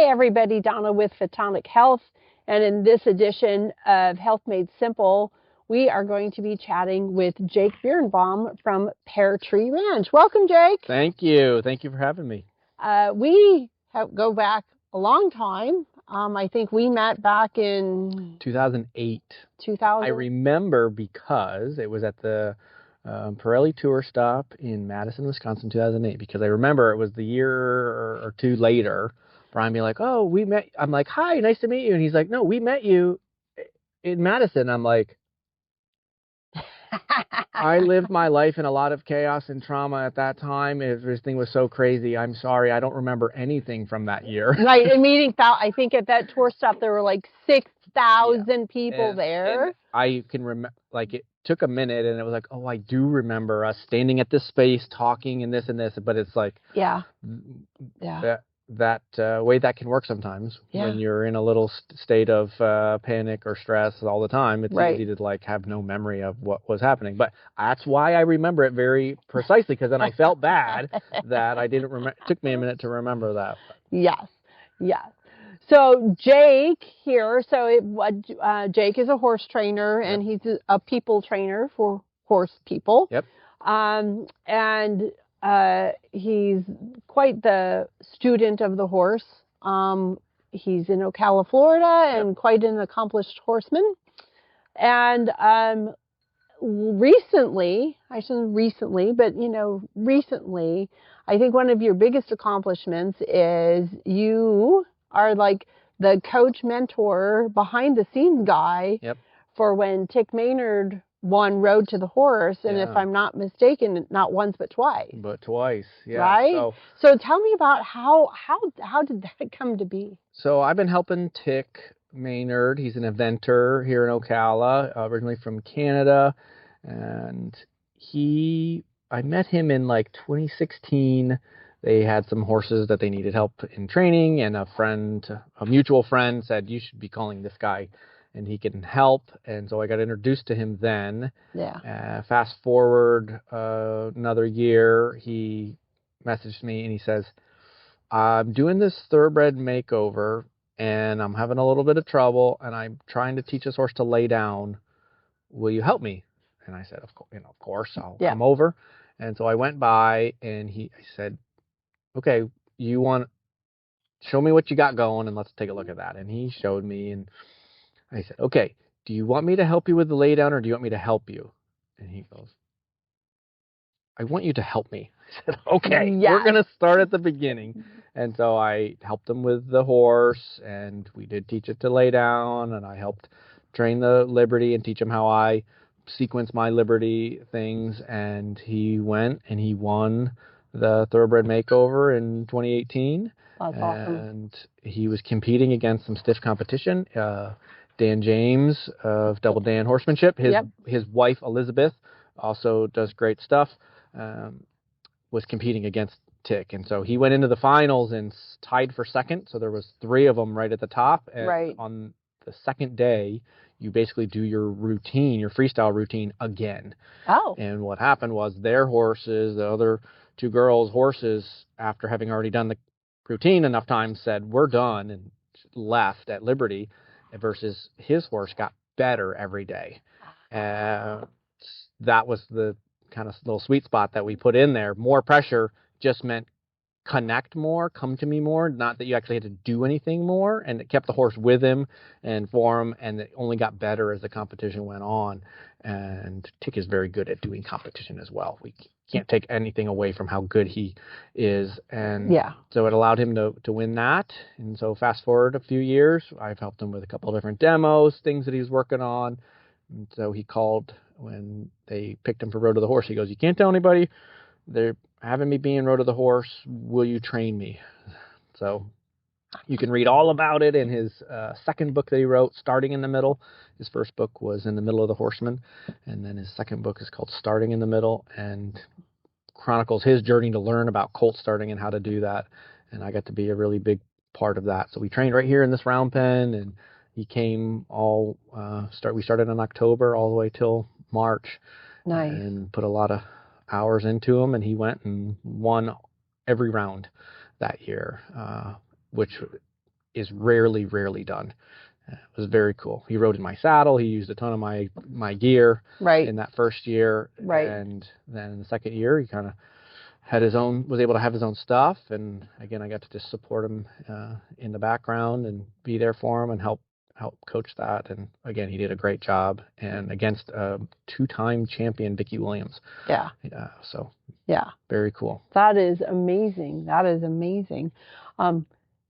Hey everybody, Donna with Photonic Health, and in this edition of Health Made Simple, we are going to be chatting with Jake Biernbaum from Pear Tree Ranch. Welcome, Jake. Thank you. Thank you for having me. We go back a long time. I think we met back in 2008. 2000. I remember because it was at the Pirelli Tour Stop in Madison, Wisconsin, 2008, because I remember it was the year or two later. Brian being like, oh, we met. I'm like, hi, nice to meet you. And he's like, no, we met you in Madison. I'm like, I lived my life in a lot of chaos and trauma at that time. Everything was so crazy. I'm sorry. I don't remember anything from that year. Right. And meeting, I think at that tour stop, there were like 6,000 people there. And I can remember, like, it took a minute and it was like, oh, I do remember us standing at this space talking and this, but it's like, that way that can work sometimes when you're in a little state of panic or stress all the time. It's easy to like have no memory of what was happening, but that's why I remember it very precisely, because then I felt bad that I didn't remember. It took me a minute to remember that. Yes. So Jake here, Jake is a horse trainer, and he's a people trainer for horse people. Yep. And he's quite the student of the horse. He's in Ocala, Florida, and quite an accomplished horseman. And recently, I think one of your biggest accomplishments is you are like the coach, mentor, behind the scenes guy for when Tik Maynard won Road to the Horse, and if I'm not mistaken, not once but twice. Yeah. Right? So tell me about how did that come to be? So I've been helping Tik Maynard. He's an eventer here in Ocala, originally from Canada, and I met him in like 2016. They had some horses that they needed help in training, and a mutual friend said, you should be calling this guy and he can help. And so I got introduced to him then. Fast forward another year, he messaged me and he says, I'm doing this Thoroughbred Makeover and I'm having a little bit of trouble and I'm trying to teach this horse to lay down. Will you help me? And I said, of course, I'll come over. And so I went by and I said, okay, show me what you got going and let's take a look at that. And he showed me, and I said, okay, do you want me to help you with the lay down or do you want me to help you? And he goes, I want you to help me. I said, okay, we're going to start at the beginning. And so I helped him with the horse, and we did teach it to lay down, and I helped train the Liberty and teach him how I sequence my Liberty things. And he went and he won the Thoroughbred Makeover in 2018. That's awesome. And he was competing against some stiff competition. Dan James of Double Dan Horsemanship, his wife Elizabeth also does great stuff, was competing against Tik. And so he went into the finals and tied for second. So there was 3 of them right at the top. And on the second day, you basically do your routine, your freestyle routine again. Oh. And what happened was their horses, the other 2 girls' horses, after having already done the routine enough times, said, we're done, and left at Liberty, versus his horse got better every day. That was the kind of little sweet spot that we put in there. More pressure just meant connect more, come to me more, not that you actually had to do anything more, and it kept the horse with him and for him, and it only got better as the competition went on. And Tik is very good at doing competition as well. We can't take anything away from how good he is, and so it allowed him to win that. And so fast forward a few years, I've helped him with a couple of different demos, things that he's working on. And so he called when they picked him for Road to the Horse. He goes, you can't tell anybody, they're having me be in Road to the Horse, will you train me? So you can read all about it in his second book that he wrote, Starting in the Middle. His first book was In the Middle of the Horseman, and then his second book is called Starting in the Middle, and chronicles his journey to learn about colt starting and how to do that. And I got to be a really big part of that. So we trained right here in this round pen, and he came we started in October all the way till March. Nice. And put a lot of hours into him, and he went and won every round that year, which is rarely done. It was very cool. He rode in my saddle. He used a ton of my gear in that first year. And then in the second year, he kind of was able to have his own stuff. And again, I got to just support him in the background and be there for him and help coach that. And again, he did a great job, and against a 2-time champion, Vicki Williams. So very cool. That is amazing.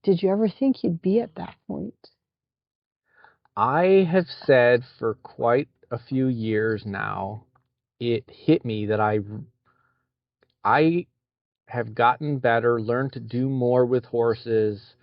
Did you ever think you'd be at that point? I have said for quite a few years now, it hit me that I have gotten better, learned to do more with horses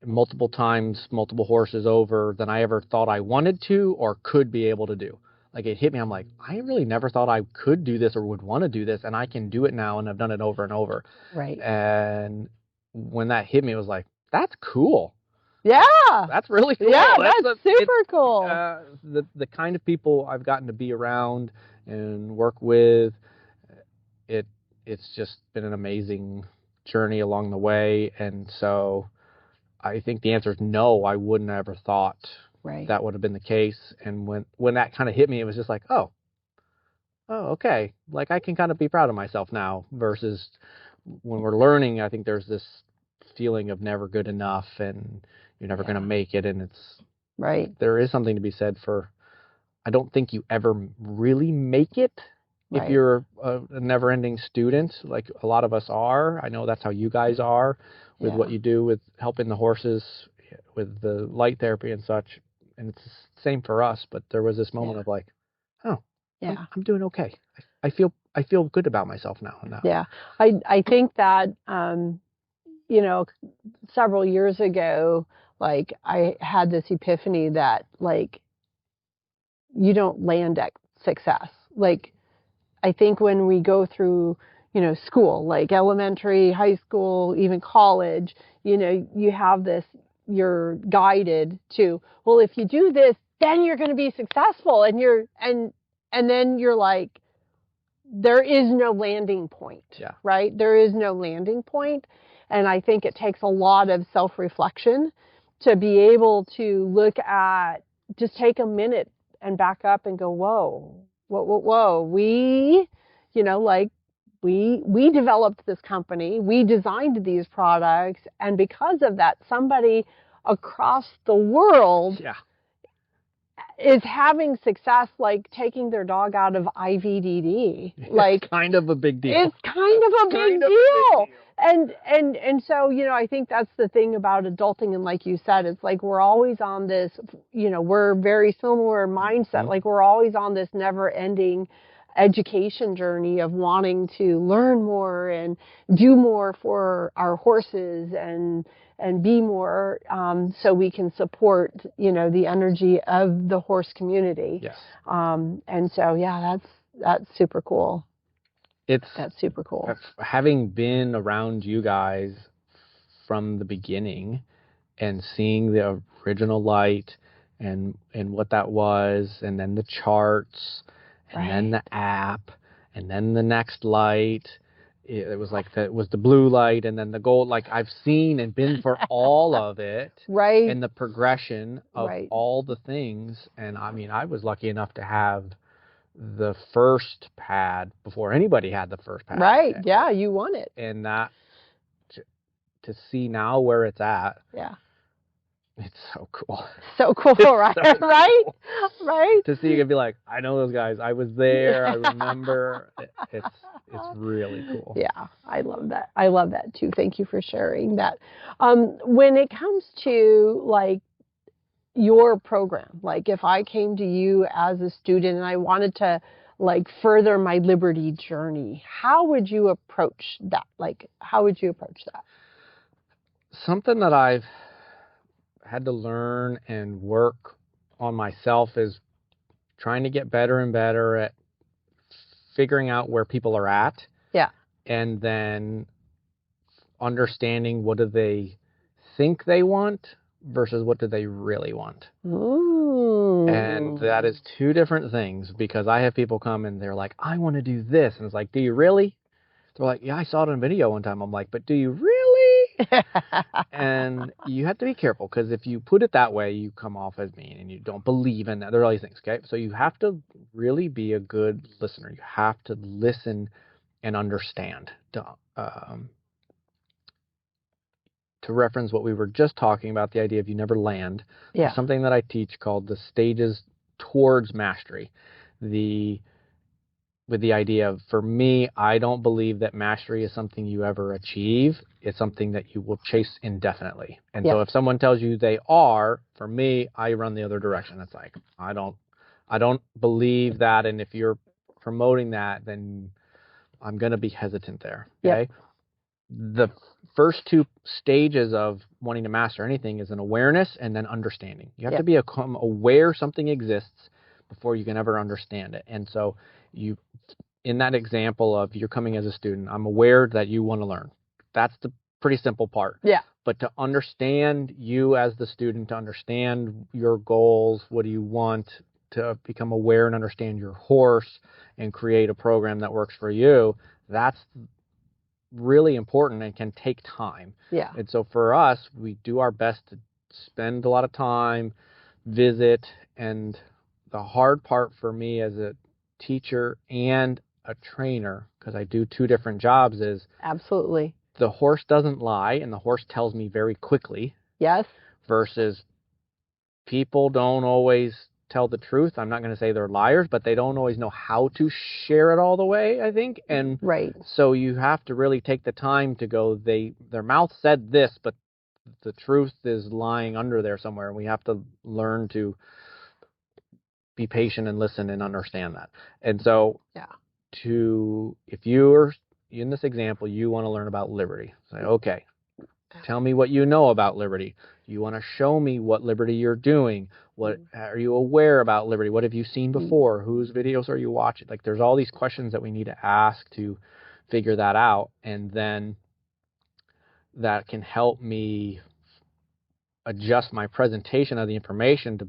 multiple times, multiple horses over than I ever thought I wanted to or could be able to do. Like, it hit me. I'm like, I really never thought I could do this or would want to do this, and I can do it now, and I've done it over and over. And when that hit me, it was like, that's cool. Yeah. That's really cool. Yeah, that's super cool. The kind of people I've gotten to be around and work with, it's just been an amazing journey along the way. And so I think the answer is no, I wouldn't have ever thought that would have been the case. And when that kind of hit me, it was just like, oh, okay. Like, I can kind of be proud of myself now, versus when we're learning, I think there's this feeling of never good enough and you're never going to make it. And it's there is something to be said for, I don't think you ever really make it if you're a never-ending student, like a lot of us are. I know that's how you guys are with what you do with helping the horses with the light therapy and such. And it's the same for us, but there was this moment of like, I'm doing okay. I feel good about myself now. Yeah. I think that, several years ago, like, I had this epiphany that, like, you don't land at success. Like, I think when we go through, school, like elementary, high school, even college, you have this, you're guided to, well, if you do this, then you're going to be successful. And then you're like, there is no landing point, right? There is no landing point. And I think it takes a lot of self-reflection to be able to look at, just take a minute and back up and go, whoa, we developed this company, we designed these products, and because of that, somebody across the world is having success, like taking their dog out of IVDD. Like, it's kind of a big deal. It's kind of a big deal. And so, I think that's the thing about adulting. And like you said, it's like we're always on this, we're very similar mindset. Like, we're always on this never-ending education journey of wanting to learn more and do more for our horses and be more, so we can support, the energy of the horse community. And so, that's super cool. That's super cool. Having been around you guys from the beginning and seeing the original light and what that was, and then the charts, and then the app, and then the next light. It was like it was the blue light and then the gold. Like, I've seen and been for all of it, and the progression of all the things. And I mean, I was lucky enough to have the first pad before anybody had the first pad. Yeah, you won it. And that to see now where it's at. It's so cool. So cool, right? So cool. Right? To see you and be like, I know those guys. I was there. I remember. It's really cool. Yeah, I love that. I love that too. Thank you for sharing that. When it comes to, like, your program, like, if I came to you as a student and I wanted to, like, further my liberty journey, how would you approach that? Like, how would you approach that? Something that I've had to learn and work on myself is trying to get better and better at figuring out where people are at. And then understanding, what do they think they want versus what do they really want. Ooh. And that is two different things, because I have people come and they're like, I want to do this. And it's like, do you really? They're like, yeah, I saw it on video one time. I'm like, but do you really? And you have to be careful, because if you put it that way, you come off as mean and you don't believe in that. There are all these things, okay? So you have to really be a good listener. You have to listen and understand. To reference what we were just talking about, the idea of you never land, there's something that I teach called the stages towards mastery. With the idea of, for me, I don't believe that mastery is something you ever achieve. It's something that you will chase indefinitely. And so if someone tells you they are, for me, I run the other direction. It's like, I don't believe that. And if you're promoting that, then I'm going to be hesitant there. Okay. The first two stages of wanting to master anything is an awareness and then understanding. You have to become aware something exists before you can ever understand it. And so in that example of you're coming as a student, I'm aware that you want to learn. That's the pretty simple part. Yeah. But to understand you as the student, to understand your goals, what do you want, to become aware and understand your horse and create a program that works for you, that's really important and can take time. Yeah. And so for us, we do our best to spend a lot of time, visit, and the hard part for me as a teacher and a trainer, because I do two different jobs, is absolutely the horse doesn't lie and the horse tells me very quickly. Yes. Versus people don't always tell the truth. I'm not going to say they're liars, but they don't always know how to share it all the way, I think. And so you have to really take the time to go, their mouth said this, but the truth is lying under there somewhere. And we have to learn to be patient and listen and understand that. And so if you're in this example, you want to learn about liberty. Say, okay, tell me what you know about liberty. You want to show me what liberty you're doing. What are you aware about liberty? What have you seen before? Whose videos are you watching? Like, there's all these questions that we need to ask to figure that out. And then that can help me adjust my presentation of the information to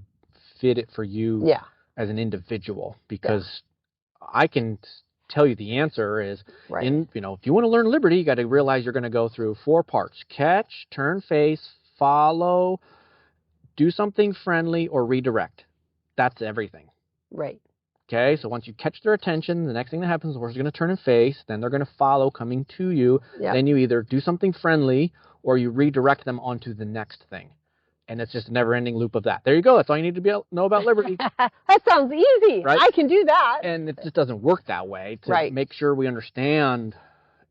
fit it for you as an individual. Because I can tell you the answer is, if you want to learn liberty, you got to realize you're going to go through 4 parts: catch, turn face, follow, do something friendly, or redirect. That's everything. Right. Okay, so once you catch their attention, the next thing that happens, the horse is going to turn and face, then they're going to follow, coming to you. Yep. Then you either do something friendly or you redirect them onto the next thing. And it's just a never-ending loop of that. There you go. That's all you need to know about liberty. That sounds easy. Right? I can do that. And it just doesn't work that way. To make sure we understand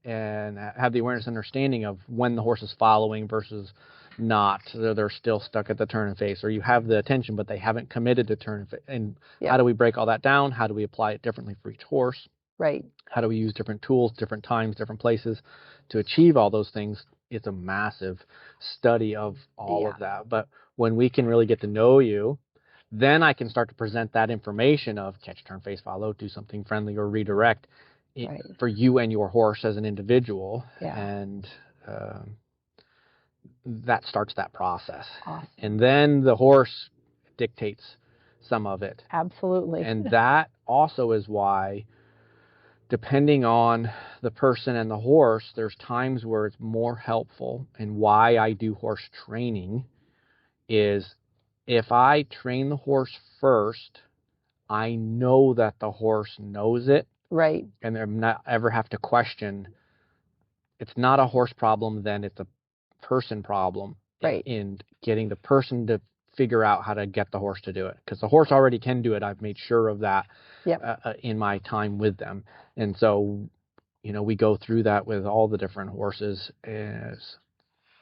and have the awareness and understanding of when the horse is following versus not. They're still stuck at the turn and face, or you have the attention, but they haven't committed to turn and face. And how do we break all that down? How do we apply it differently for each horse? Right. How do we use different tools, different times, different places to achieve all those things? It's a massive study of all of that. But when we can really get to know you, then I can start to present that information of catch, turn, face, follow, do something friendly, or redirect for you and your horse as an individual. Yeah. And that starts that process. Awesome. And then the horse dictates some of it. Absolutely. And that also is why, depending on the person and the horse, there's times where it's more helpful. And why I do horse training is, if I train the horse first, I know that the horse knows it. Right. And I'm not ever have to question. It's not a horse problem, then it's a person problem. Right. In getting the person to figure out how to get the horse to do it. Because the horse already can do it. I've made sure of that in my time with them. And so, we go through that with all the different horses. As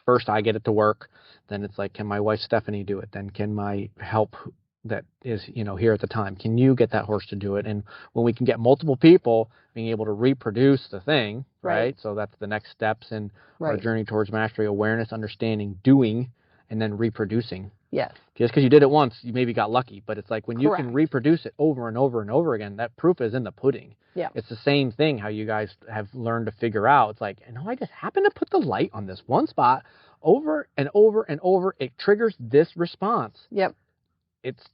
first I get it to work. Then it's like, can my wife Stephanie do it? Then can my help that is, here at the time, can you get that horse to do it? And when we can get multiple people being able to reproduce the thing, right? So that's the next steps in our journey towards mastery: awareness, understanding, doing, and then reproducing. Yes. Just because you did it once, you maybe got lucky, but it's like when you can reproduce it over and over and over again, that proof is in the pudding. Yeah. It's the same thing how you guys have learned to figure out. It's like, I just happened to put the light on this one spot over and over and over. It triggers this response. Yep.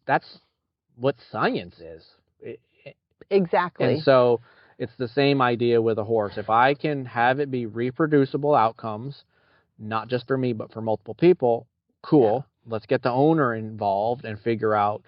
That's what science is. Exactly. And so it's the same idea with a horse. If I can have it be reproducible outcomes, not just for me, but for multiple people, cool. Yeah. Let's get the owner involved and figure out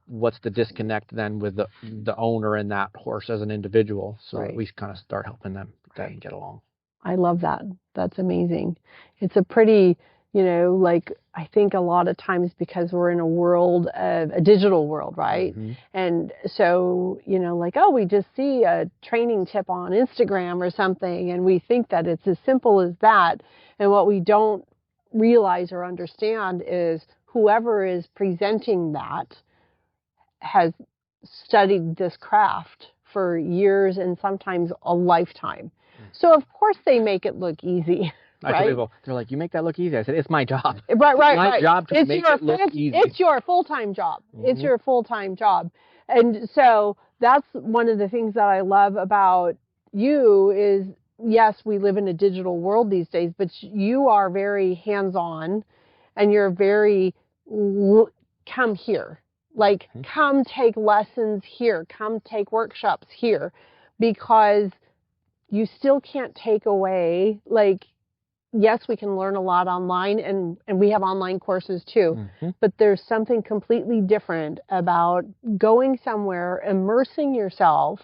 what's the disconnect then with the owner and that horse as an individual, so that we kind of start helping them get along. I love that. That's amazing. It's a pretty, like, I think a lot of times because we're in a digital world, right? Mm-hmm. And so, like, we just see a training tip on Instagram or something, and we think that it's as simple as that. And what we don't realize or understand is whoever is presenting that has studied this craft for years and sometimes a lifetime. So, of course, they make it look easy. I tell people, they're like, you make that look easy. I said, it's my job. Right. My job to make it look easy. It's your full-time job. Mm-hmm. It's your full-time job. And so that's one of the things that I love about you is, yes, we live in a digital world these days, but you are very hands-on and you're very, come here. Like, come take lessons here. Come take workshops here. Because you still can't take away, like, yes, we can learn a lot online, and we have online courses too, but there's something completely different about going somewhere, immersing yourself,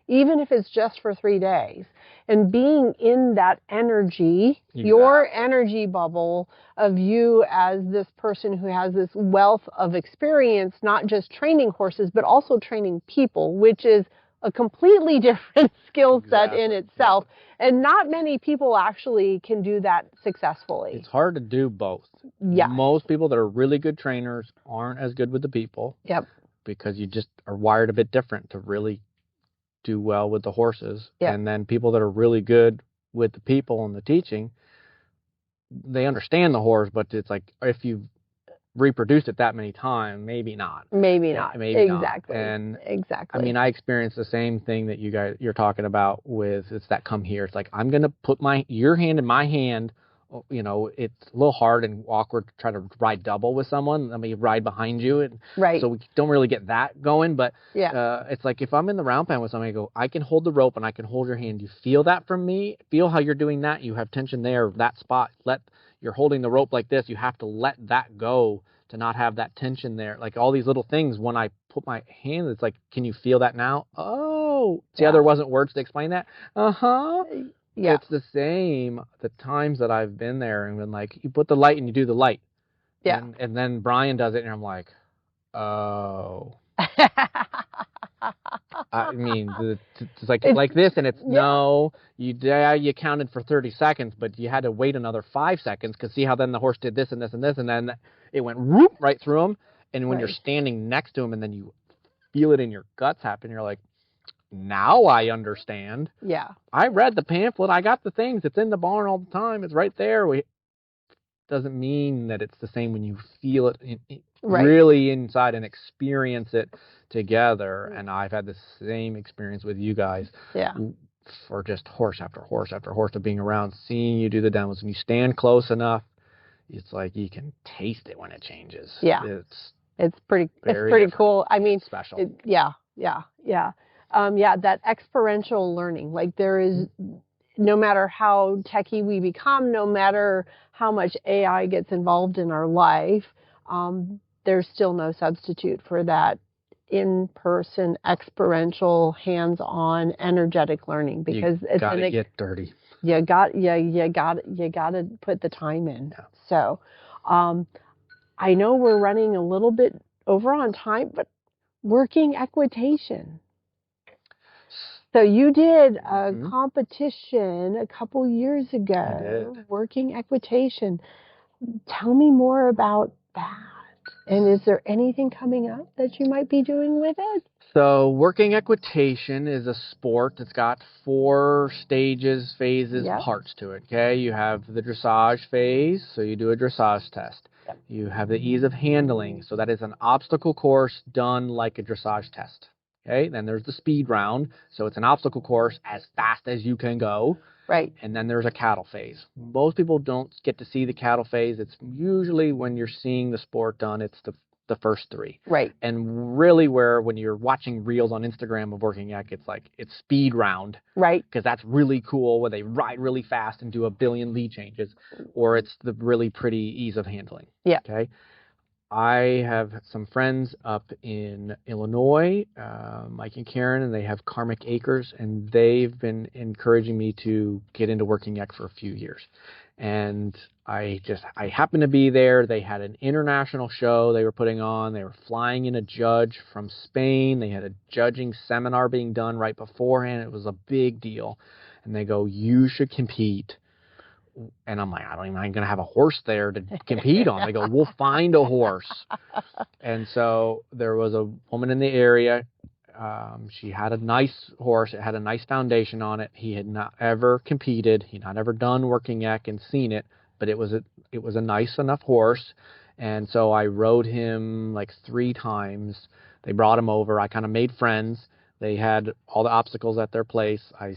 even if it's just for 3 days, and being in that energy, your energy bubble of you as this person who has this wealth of experience, not just training horses, but also training people, which is a completely different skill set in itself. And not many people actually can do that successfully. It's hard to do both. Yeah. Most people that are really good trainers aren't as good with the people. Yep. Because you just are wired a bit different to really do well with the horses. Yep. And then people that are really good with the people and the teaching, they understand the horse, but it's like if you reproduced it that many times, maybe not. Maybe not. Maybe exactly. Not. And exactly. I mean, I experienced the same thing that you're talking about with, it's that come here. It's like, I'm going to put your hand in my hand. It's a little hard and awkward to try to ride double with someone. Let me ride behind you. And so we don't really get that going. But it's like, if I'm in the round pen with somebody, I go, I can hold the rope and I can hold your hand. You feel that from me? Feel how you're doing that? You have tension there, that spot. You're holding the rope like this. You have to let that go to not have that tension there. Like all these little things, when I put my hand, it's like, can you feel that now? Oh, see how there wasn't words to explain that? Yeah. It's the same the times that I've been there and been like, you put the light and you do the light. Yeah. And then Brian does it and I'm like, oh. I mean, it's like this, and it's no. You counted for 30 seconds, but you had to wait another 5 seconds because see how then the horse did this and this and this, and then it went whoop right through him. And when you're standing next to him, and then you feel it in your guts happen, you're like, now I understand. Yeah. I read the pamphlet. I got the things. It's in the barn all the time. It's right there. Doesn't mean that it's the same when you feel it really inside and experience it together. And I've had the same experience with you guys. Yeah. For just horse after horse after horse of being around, seeing you do the demos. When you stand close enough, it's like you can taste it when it changes. Yeah. It's pretty cool. I mean, special. That experiential learning. Like there is, no matter how techie we become, no matter how much AI gets involved in our life, there's still no substitute for that in-person, experiential, hands-on, energetic learning, because it's gotta get dirty. You got to put the time in. Yeah. So, I know we're running a little bit over on time, but Working Equitation. So you did a competition a couple years ago. I did. Working Equitation. Tell me more about that. And is there anything coming up that you might be doing with it? So Working Equitation is a sport that's got 4 stages, phases, parts to it. Okay, you have the dressage phase, so you do a dressage test. Yep. You have the ease of handling, so that is an obstacle course done like a dressage test. Okay, then there's the speed round, so it's an obstacle course as fast as you can go. Right. And then there's a cattle phase. Most people don't get to see the cattle phase. It's usually when you're seeing the sport done, it's the the first 3. Right. And really when you're watching reels on Instagram of Working Ec, it's speed round. Right. Because that's really cool where they ride really fast and do a billion lead changes, or it's the really pretty ease of handling. Yeah. Okay. I have some friends up in Illinois, Mike and Karen, and they have Karmic Acres, and they've been encouraging me to get into Working Ec for a few years. And I happened to be there. They had an international show they were putting on. They were flying in a judge from Spain. They had a judging seminar being done right beforehand. It was a big deal. And they go, you should compete. And I'm like, I'm going to have a horse there to compete on. They go, we'll find a horse. And so there was a woman in the area. She had a nice horse. It had a nice foundation on it. He had not ever competed. He'd not ever done Working Ec and seen it, but it was a nice enough horse. And so I rode him like 3 times. They brought him over. I kind of made friends. They had all the obstacles at their place. I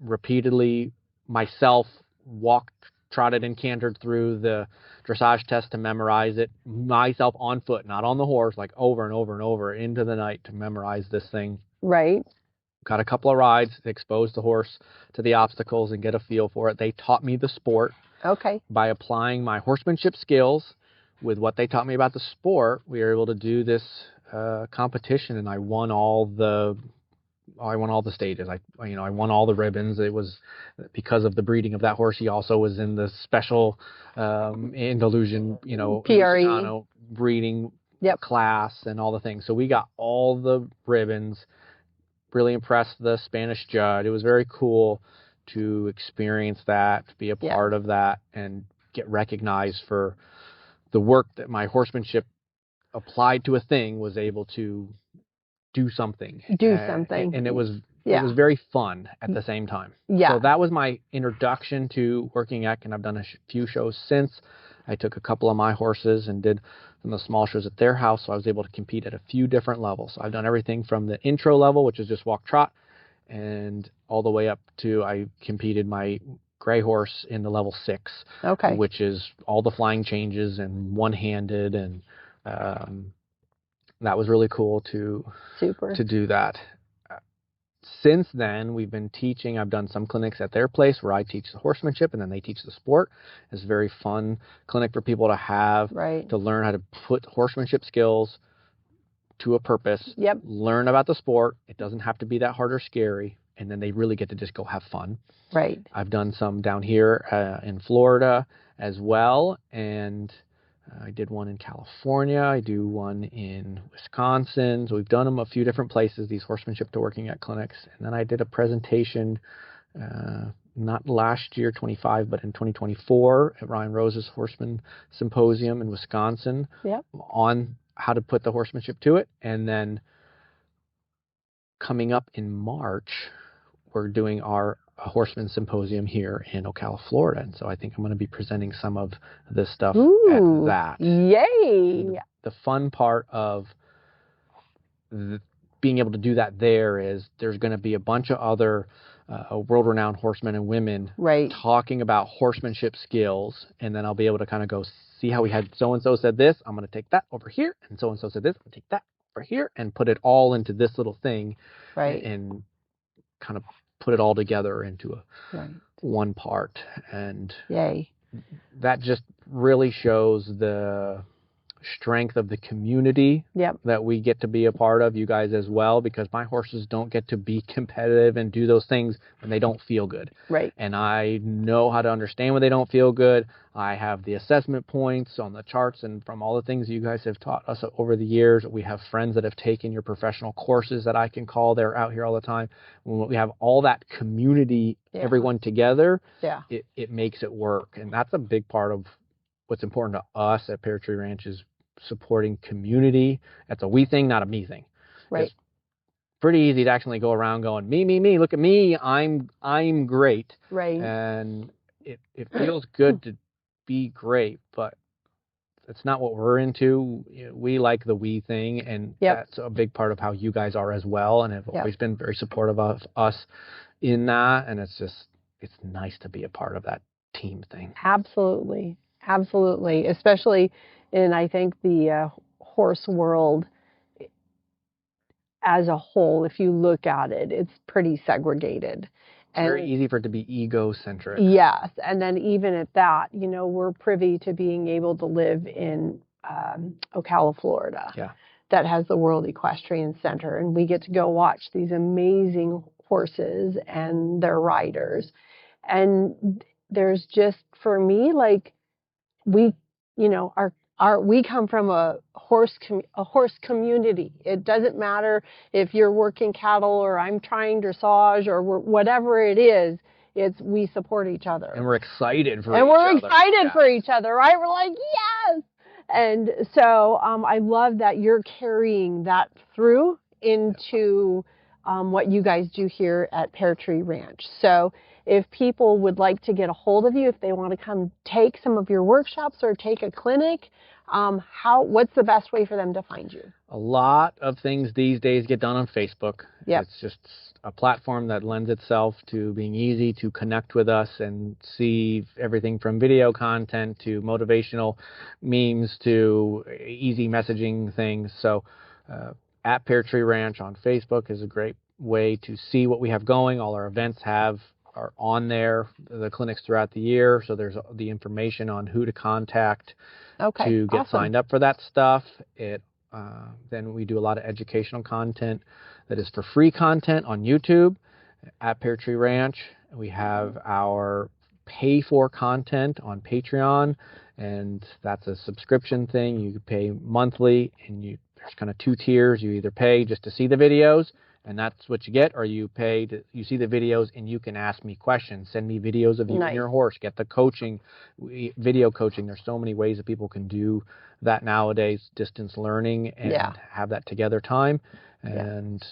repeatedly myself walked, trotted, and cantered through the dressage test to memorize it myself on foot, not on the horse, like over and over and over into the night to memorize this thing. Right. Got a couple of rides to expose the horse to the obstacles and get a feel for it. They taught me the sport. Okay. By applying my horsemanship skills with what they taught me about the sport, we were able to do this competition, and I won all the stages. I won all the ribbons. It was because of the breeding of that horse. He also was in the special Andalusian, PRE breeding class and all the things. So we got all the ribbons. Really impressed the Spanish judge. It was very cool to experience that, to be a part of that, and get recognized for the work that my horsemanship applied to a thing was able to do something. And it was very fun at the same time. Yeah. So that was my introduction to Working Ec, and I've done a few shows since. I took a couple of my horses and did some of the small shows at their house, so I was able to compete at a few different levels. So I've done everything from the intro level, which is just walk trot, and all the way up to I competed my gray horse in the level 6, which is all the flying changes and one-handed, and that was really cool to do that. Since then, we've been teaching. I've done some clinics at their place where I teach the horsemanship and then they teach the sport. It's a very fun clinic for people to have, to learn how to put horsemanship skills to a purpose, learn about the sport. It doesn't have to be that hard or scary, and then they really get to just go have fun. Right. I've done some down here in Florida as well, and I did one in California. I do one in Wisconsin. So we've done them a few different places, these horsemanship to Working Ec clinics. And then I did a presentation, not last year, 25, but in 2024 at Ryan Rose's Horseman Symposium in Wisconsin on how to put the horsemanship to it. And then coming up in March, we're doing our Horseman Symposium here in Ocala, Florida. And so I think I'm going to be presenting some of this stuff at that. Yay! The fun part of being able to do that there is there's going to be a bunch of other world-renowned horsemen and women talking about horsemanship skills, and then I'll be able to kind of go, see how we had so-and-so said this, I'm going to take that over here, and so-and-so said this, I'm going to take that over here, and put it all into this little thing, and kind of put it all together into one part. And that just really shows the strength of the community that we get to be a part of, you guys as well, because my horses don't get to be competitive and do those things when they don't feel good. Right. And I know how to understand when they don't feel good. I have the assessment points on the charts, and from all the things you guys have taught us over the years, we have friends that have taken your professional courses that I can call. They're out here all the time. When we have all that community, everyone together, it makes it work. And that's a big part of what's important to us at Pear Tree Ranch is supporting community. That's a we thing, not a me thing. Right. It's pretty easy to actually go around going, me, look at me, I'm great. Right. And it feels good to be great, but it's not what we're into. We like the we thing, and that's a big part of how you guys are as well, and have always been very supportive of us in that, and it's nice to be a part of that team thing. Absolutely. Especially in, I think, the horse world as a whole, if you look at it, it's pretty segregated. It's very easy for it to be egocentric. Yes, and then even at that, you know, we're privy to being able to live in Ocala, Florida, that has the World Equestrian Center, and we get to go watch these amazing horses and their riders. And there's just, for me, like, we, you know, we come from a horse community. It doesn't matter if you're working cattle or I'm trying dressage or whatever it is. It's we support each other. And we're excited for each other, right? We're like, yes. And so I love that you're carrying that through into what you guys do here at Pear Tree Ranch. So if people would like to get a hold of you, if they want to come take some of your workshops or take a clinic, what's the best way for them to find you? A lot of things these days get done on Facebook. Yep. It's just a platform that lends itself to being easy to connect with us and see everything from video content to motivational memes to easy messaging things. So at Pear Tree Ranch on Facebook is a great way to see what we have going. All our events are on there, the clinics throughout the year. So there's the information on who to contact to get signed up for that stuff. Then we do a lot of educational content that is for free content on YouTube at Pear Tree Ranch. We have our pay for content on Patreon, and that's a subscription thing. You pay monthly, and there's kind of two tiers. You either pay just to see the videos, and that's what you get, or you see the videos and you can ask me questions. Send me videos of you and your horse. Get the coaching, video coaching. There's so many ways that people can do that nowadays, distance learning and have that together time. And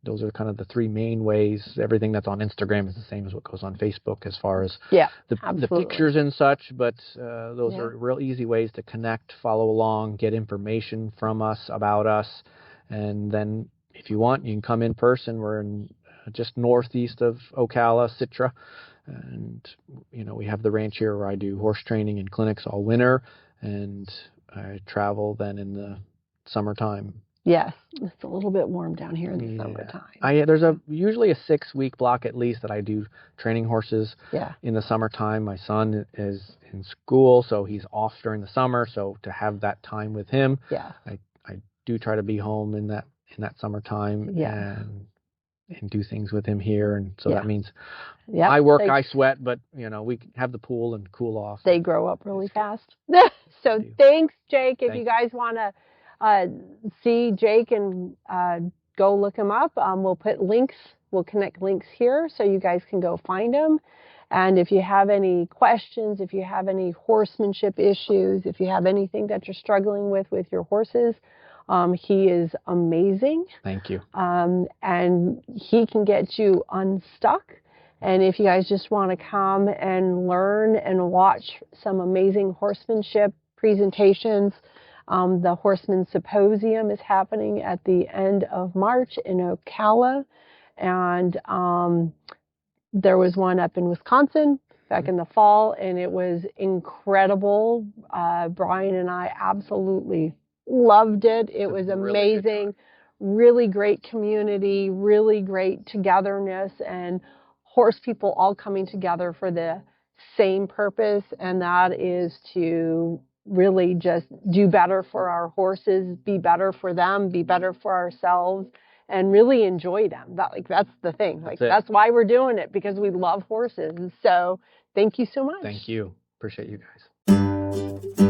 those are kind of the three main ways. Everything that's on Instagram is the same as what goes on Facebook as far as the pictures and such. But those are real easy ways to connect, follow along, get information from us, about us. And then if you want, you can come in person. We're in just northeast of Ocala, Citra. And, you know, we have the ranch here where I do horse training and clinics all winter. And I travel then in the summertime. Yes, it's a little bit warm down here in the summertime. There's usually a 6-week block at least that I do training horses in the summertime. My son is in school, so he's off during the summer. So to have that time with him, I do try to be home in that summertime and do things with him here. And so that means I work, I sweat, but, you know, we have the pool and cool off. They grow up really fast. So thanks, Jake. If you guys want to see Jake and go look him up, we'll put links, we'll connect links here so you guys can go find him. And if you have any questions, if you have any horsemanship issues, if you have anything that you're struggling with your horses, he is amazing. Thank you. And he can get you unstuck. And if you guys just want to come and learn and watch some amazing horsemanship presentations, the Horseman Symposium is happening at the end of March in Ocala. And there was one up in Wisconsin back in the fall, and it was incredible. Brian and I absolutely loved it. It was amazing. Really great community, really great togetherness, and horse people all coming together for the same purpose, and that is to really just do better for our horses, be better for them, be better for ourselves, and really enjoy them. That's the thing. That's why we're doing it, because we love horses. And so thank you so much. Thank you. Appreciate you guys.